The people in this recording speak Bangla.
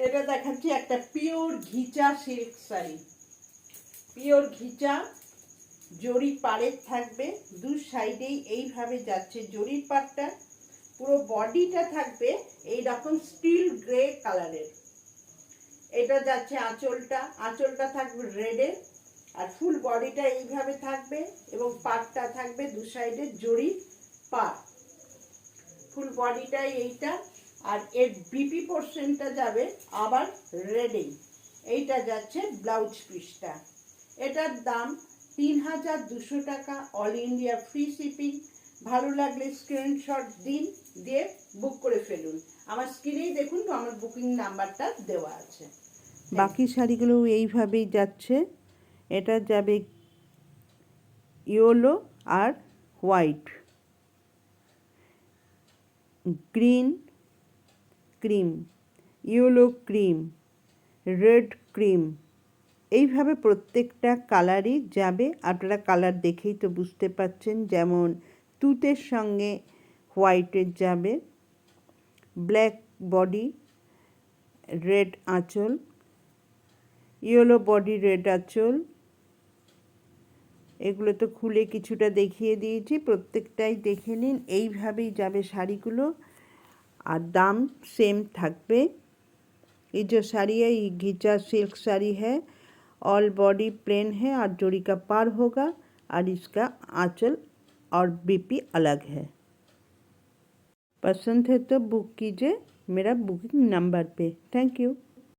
এটা দেখাচ্ছি একটা পিওর ঘিচা সিল্ক শাড়ি। পিওর ঘিচা, জরি পাড়ের থাকবে, দু সাইডেই এইভাবে যাচ্ছে জরির পাড়টা। পুরো বডিটা থাকবে এই রকম স্টিল গ্রে কালারের। এটা যাচ্ছে আঁচলটা, আঁচলটা থাকবে রেডে, আর ফুল বডিটা এইভাবে থাকবে এবং পাড়টা থাকবে দু সাইডে জরি পাড়। ফুল বডিটাই এইটা, আর এর বিপি পোর্শনটা যাবে আবার রেডেই। এইটা যাচ্ছে ব্লাউজ পিসটা। এটার দাম ৩,২০০ টাকা, অল ইন্ডিয়া ফ্রি শিপিং। ভালো লাগলে স্ক্রিনশট দিন, দিয়ে বুক করে ফেলুন। আমার স্ক্রিনেই দেখুন তো আমার বুকিং নাম্বারটা দেওয়া আছে। বাকি শাড়িগুলো এইভাবেই যাচ্ছে। এটা যাবে ইয়েলো আর white, green cream, yellow cream, red cream, এইভাবে প্রত্যেকটা কালারই যাবে। আপনারা কালার দেখেই তো বুঝতে পারছেন, যেমন তুতের সঙ্গে হোয়াইটের যাবে, ব্ল্যাক বডি, রেড আঁচল, ইয়েলো বডি, রেড আঁচল। এগুলো তো খুলে কিছুটা দেখিয়ে দিয়েছি, প্রত্যেকটাই দেখে নিন। এইভাবেই যাবে শাড়িগুলো, আর দাম सेम থাকবে। ये जो साड़ी है ये घिचा सिल्क साड़ी है, ऑल बॉडी प्लेन है और जोड़ी का पार होगा, और इसका आंचल और बीपी अलग है। पसंद है तो बुक कीजिए मेरा बुकिंग नंबर पे। Thank you.